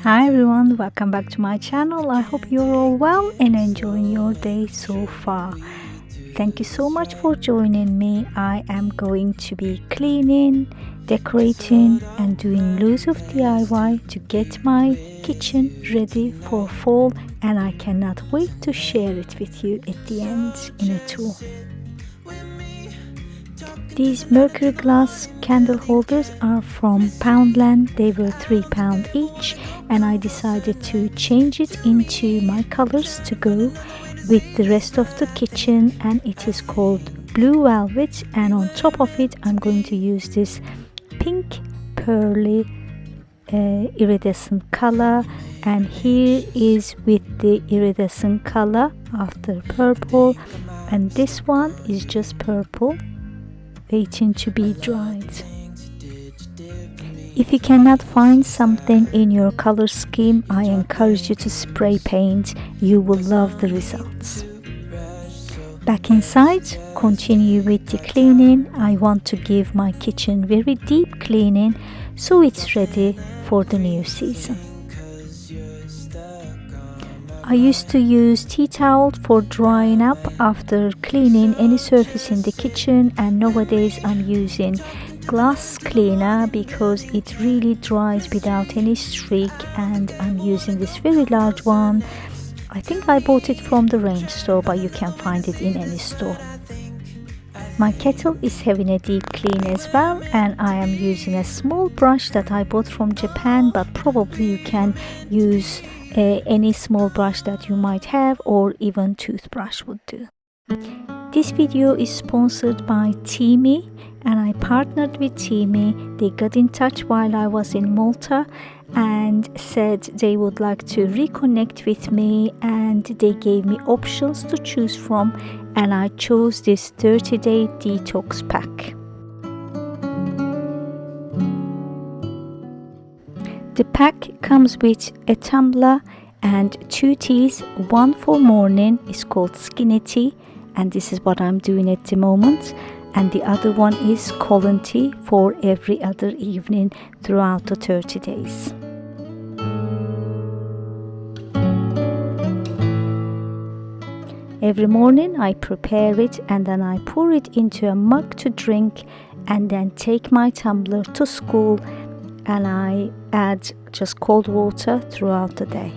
Hi everyone, welcome back to my channel. I hope you're all well and enjoying your day so far. Thank you so much for joining me. I am going to be cleaning, decorating and doing loads of DIY to get my kitchen ready for fall, and I cannot wait to share it with you at the end in a tour. These mercury glass candle holders are from Poundland. They were £3 each, and I decided to change it into my colors to go with the rest of the kitchen, and it is called Blue Velvet, and on top of it I'm going to use this pink pearly iridescent color, and here is with the iridescent color after purple, and this one is just purple waiting to be dried. If you cannot find something in your color scheme, I encourage you to spray paint. You will love the results. Back inside, continue with the cleaning. I want to give my kitchen very deep cleaning so it's ready for the new season. I used to use tea towel for drying up after cleaning any surface in the kitchen, and nowadays I'm using glass cleaner because it really dries without any streak, and I'm using this very large one. I think I bought it from the range store, but you can find it in any store. My kettle is having a deep clean as well, and I am using a small brush that I bought from Japan, but probably you can use any small brush that you might have, or even toothbrush would do. This video is sponsored by Teami, and I partnered with Teami. They got in touch while I was in Malta and said they would like to reconnect with me, and they gave me options to choose from, and I chose this 30-day detox pack. The pack comes with a tumbler and 2 teas, one for morning is called skinny tea, and this is what I'm doing at the moment, and the other one is colon tea for every other evening throughout the 30 days. Every morning I prepare it, and then I pour it into a mug to drink, and then take my tumbler to school, and I add just cold water throughout the day.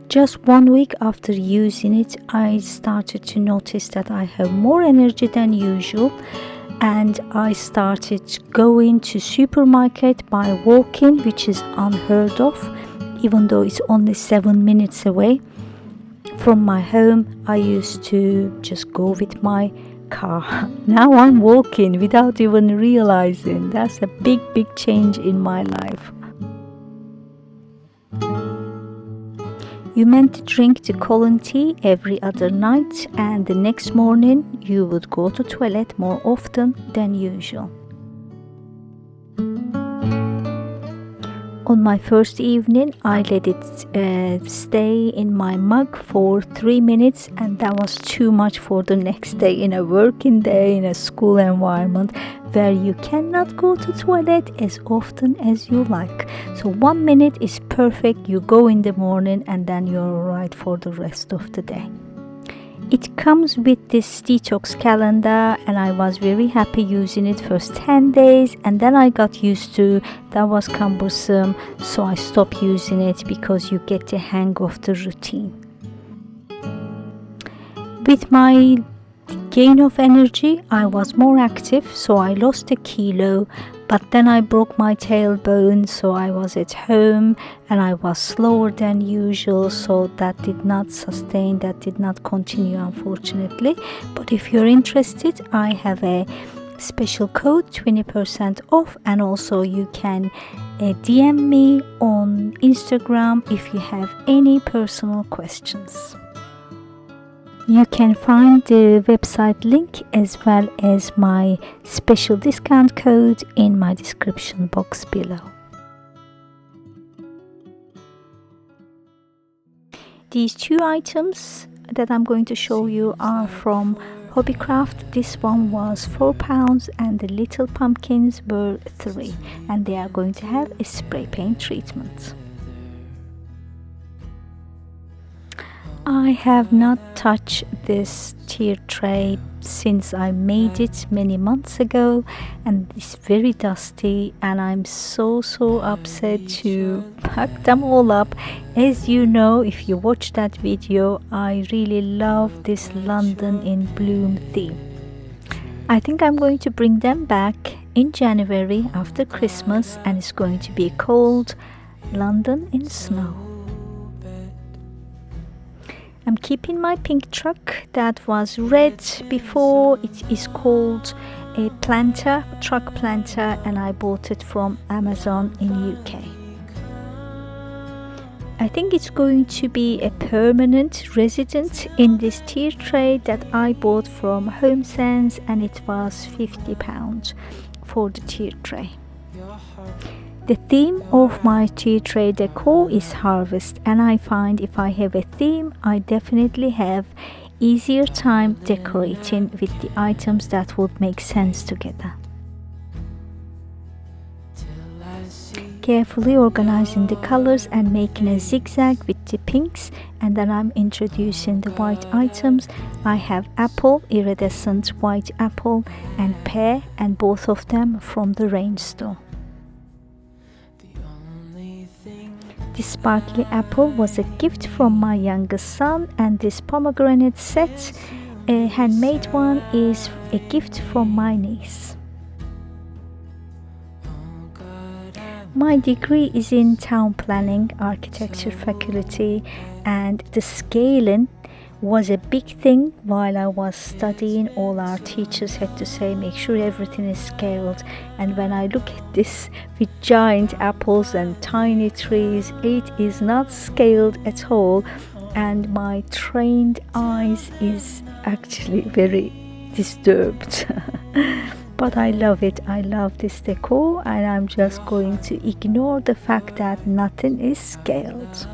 Just 1 week after using it, I started to notice that I have more energy than usual, and I started going to supermarket by walking, which is unheard of, even though it's only 7 minutes away from my home. I used to just go with my car. Now I'm walking without even realizing. That's a big change in my life. You meant to drink the colon tea every other night, and the next morning you would go to toilet more often than usual. On my first evening, I let it stay in my mug for 3 minutes, and that was too much for the next day in a working day in a school environment where you cannot go to toilet as often as you like. So 1 minute is perfect. You go in the morning and then you're alright for the rest of the day. It comes with this detox calendar, and I was very happy using it first 10 days, and then I got used to that was cumbersome, so I stopped using it because you get the hang of the routine. With my gain of energy, I was more active, so I lost a kilo, but then I broke my tailbone, so I was at home and I was slower than usual, so that did not sustain, that did not continue, unfortunately. But if you're interested, I have a special code, 20% off, and also you can DM me on Instagram if you have any personal questions. You can find the website link as well as my special discount code in my description box below. These 2 items that I'm going to show you are from Hobbycraft. This one was £4 and the little pumpkins were 3, and they are going to have a spray paint treatment. I have not touched this tier tray since I made it many months ago, and it's very dusty, and I'm so upset to pack them all up. As you know, if you watch that video, I really love this London in Bloom theme. I think I'm going to bring them back in January after Christmas, and it's going to be called London in Snow. I'm keeping my pink truck that was red before. It is called a planter, truck planter, and I bought it from Amazon in UK. I think it's going to be a permanent resident in this tier tray that I bought from HomeSense, and it was £50 for the tier tray. The theme of my tier tray decor is harvest, and I find if I have a theme, I definitely have easier time decorating with the items that would make sense together. Carefully organizing the colors and making a zigzag with the pinks, and then I'm introducing the white items. I have apple, iridescent white apple, and pear, and both of them from the rainstorm. This sparkly apple was a gift from my youngest son, and this pomegranate set, a handmade one, is a gift from my niece. My degree is in town planning, architecture faculty, and the scaling was a big thing while I was studying. All our teachers had to say, make sure everything is scaled. And when I look at this with giant apples and tiny trees, it is not scaled at all, and my trained eyes is actually very disturbed. But I love it. I love this decor, and I'm just going to ignore the fact that nothing is scaled.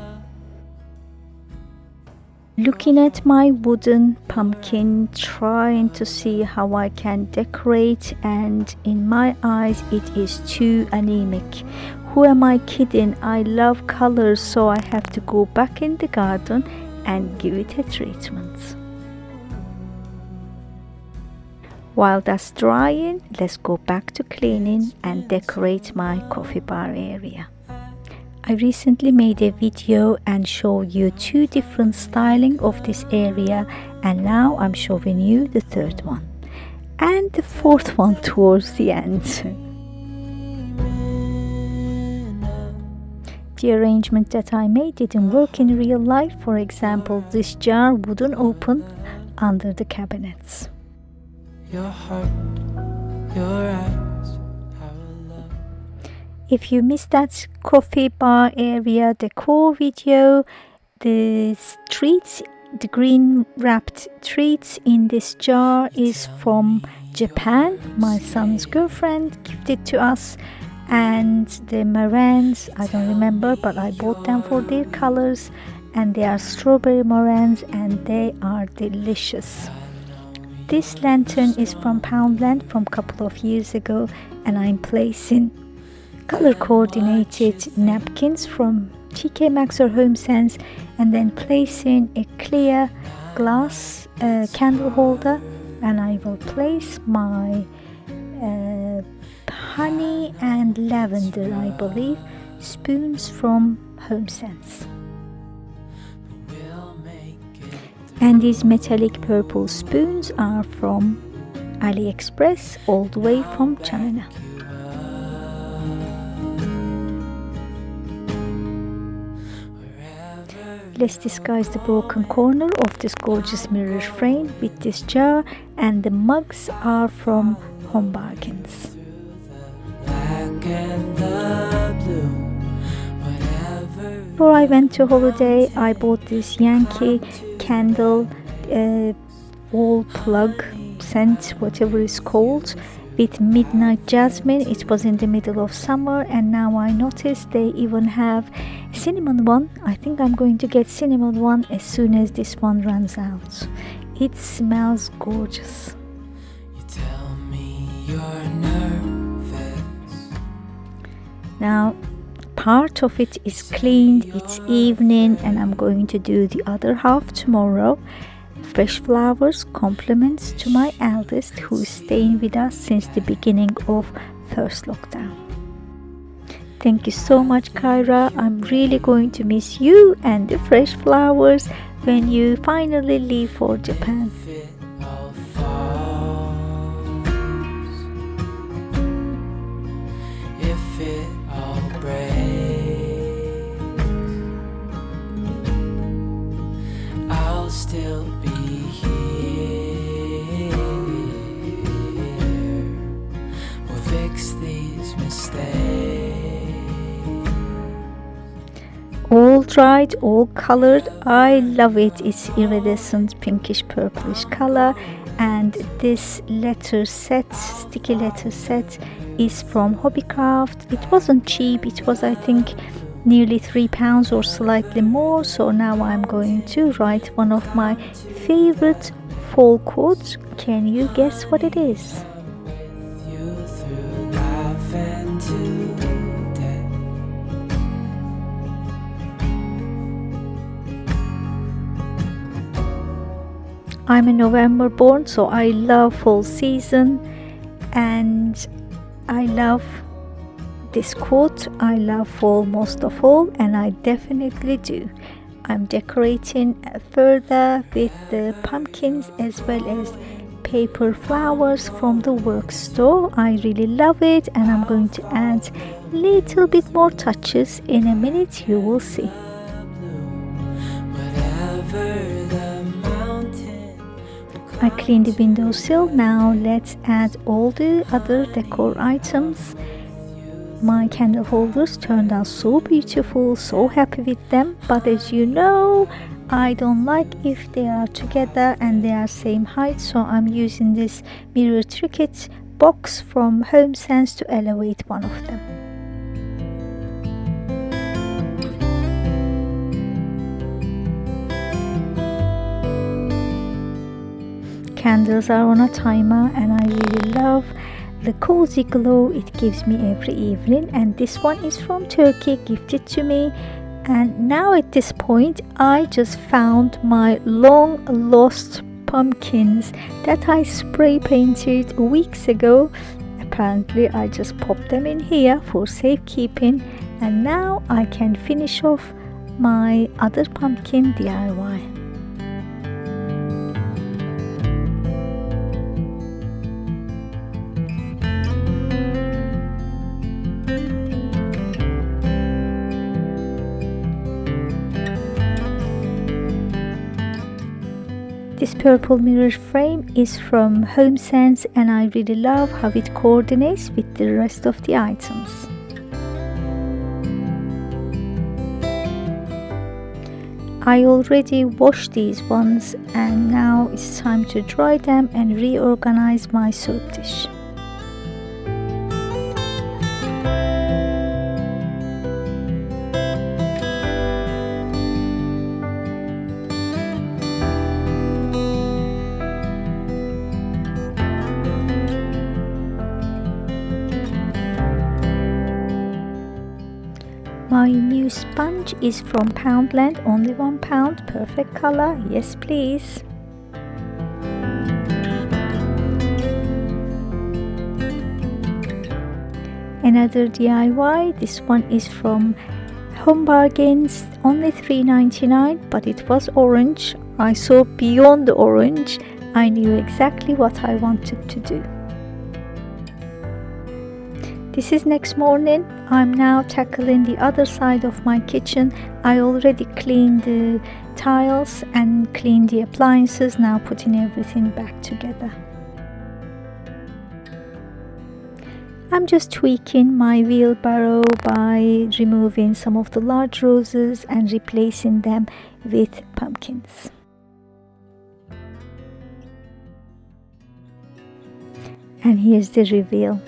Looking at my wooden pumpkin, trying to see how I can decorate, and in my eyes it is too anemic. Who am I kidding? I love colors, so I have to go back in the garden and give it a treatment. While that's drying, let's go back to cleaning and decorate my coffee bar area. I recently made a video and showed you 2 different styling of this area, and now I'm showing you the 3rd one and the 4th one towards the end. The arrangement that I made didn't work in real life. For example, this jar wouldn't open under the cabinets. Your heart, your eyes. If you missed that coffee bar area decor video, the treats, the green wrapped treats in this jar is from Japan. My son's girlfriend gifted to us, and the meringues, I don't remember, but I bought them for their colors, and they are strawberry meringues and they are delicious. This lantern is from Poundland from a couple of years ago, and I'm placing color coordinated napkins from TK Maxx or HomeSense, and then placing a clear glass candle holder, and I will place my honey and lavender, I believe, spoons from HomeSense. And these metallic purple spoons are from AliExpress, all the way from China. Let's disguise the broken corner of this gorgeous mirror frame with this jar, and the mugs are from Home Bargains. Before I went to holiday, I bought this Yankee candle wall plug scent, whatever it's called, with midnight jasmine. It was in the middle of summer, and now I noticed they even have cinnamon one. I think I'm going to get cinnamon one as soon as this one runs out. It smells gorgeous. You tell me you're nervous. Now, part of it is cleaned, it's evening, and I'm going to do the other half tomorrow. Fresh flowers, compliments to my eldest who is staying with us since the beginning of first lockdown. Thank you so much, Kyra. I'm really going to miss you and the fresh flowers when you finally leave for Japan. If it all falls, if it all breaks, I'll still be here. We'll fix these mistakes. All dried, all colored. I love it. It's iridescent pinkish purplish color. And this letter set, sticky letter set, is from Hobbycraft. It wasn't cheap. It was, I think, nearly £3 or slightly more. So now I'm going to write one of my favorite fall quotes. Can you guess what it is? With you through life and to death. I'm a November born, so I love fall season, and I love this quote. I love fall most of all, and I definitely do. I'm decorating further with the pumpkins as well as paper flowers from the work store. I really love it, and I'm going to add a little bit more touches in a minute. You will see. Whatever the mountain I cleaned the windowsill. Now let's add all the other decor items. My candle holders turned out so beautiful, so happy with them, but as you know, I don't like if they are together and they are same height, so I'm using this mirror trinket box from HomeSense to elevate one of them. Candles are on a timer, and I really love the cozy glow it gives me every evening, and this one is from Turkey, gifted to me. And now at this point I just found my long lost pumpkins that I spray painted weeks ago. Apparently I just popped them in here for safekeeping, and now I can finish off my other pumpkin DIY. This purple mirror frame is from HomeSense, and I really love how it coordinates with the rest of the items. I already washed these ones, and now it's time to dry them and reorganize my soap dish. My new sponge is from Poundland, only £1, perfect color, yes please. Another DIY, this one is from Home Bargains, only £3.99, but it was orange. I saw beyond the orange, I knew exactly what I wanted to do. This is next morning. I'm now tackling the other side of my kitchen. I already cleaned the tiles and cleaned the appliances, now putting everything back together. I'm just tweaking my wheelbarrow by removing some of the large roses and replacing them with pumpkins. And here's the reveal.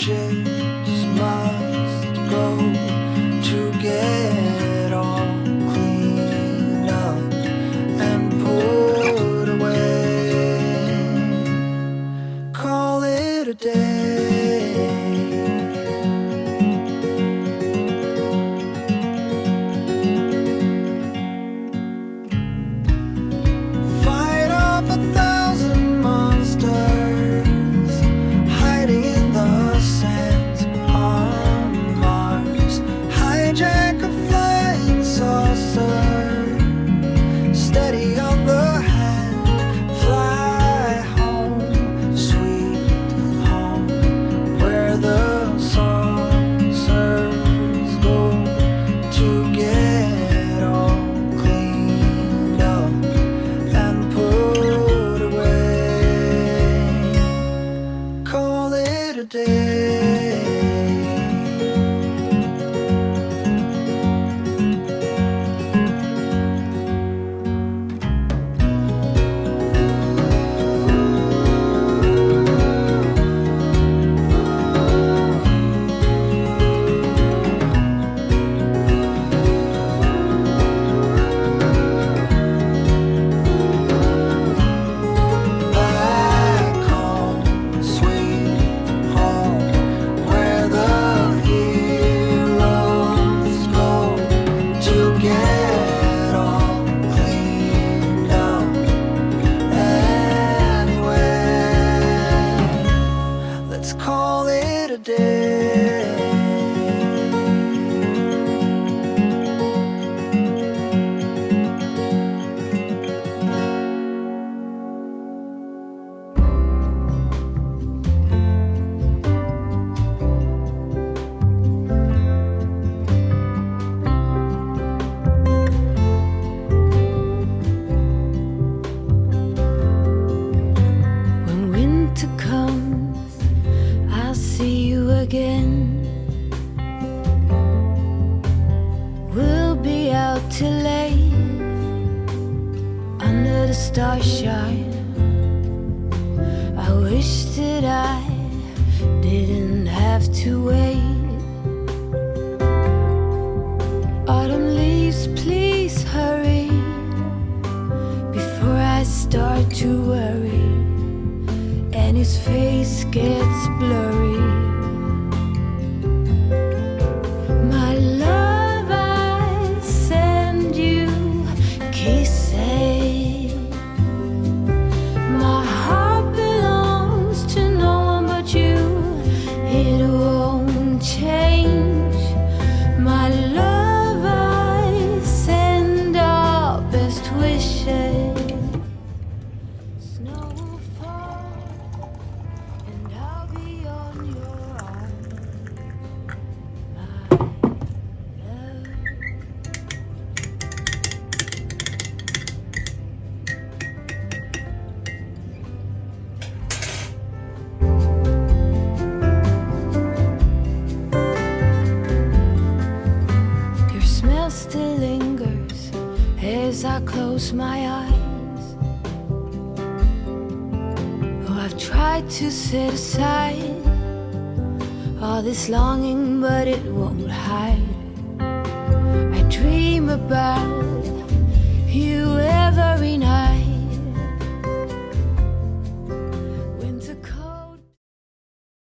dishes must go to get all cleaned up and put away. Call it a day. Fight off 1,000 monsters hiding in the sands on Mars. Hijack a flying saucer, steady on the hand. Fly home, sweet home, where the saucers go to get all cleaned up and put away. Call it a day. Back home, sweet home, where the heroes go to get all cleaned up. Anyway, let's call it a day. When winter comes, I'll see you again. We'll be out till late under the starshine. I wish that I didn't have to wait. Autumn leaves, please hurry before I start to worry and his face gets blurry. My love, I send you kisses. My heart belongs to no one but you. It won't change. My love, I send our best wishes. Snow will fall and I'll be on your arm. My love. Your smell still lingers as I close my eyes. Oh, I've tried to set aside all this longing, but it won't hide. I dream about you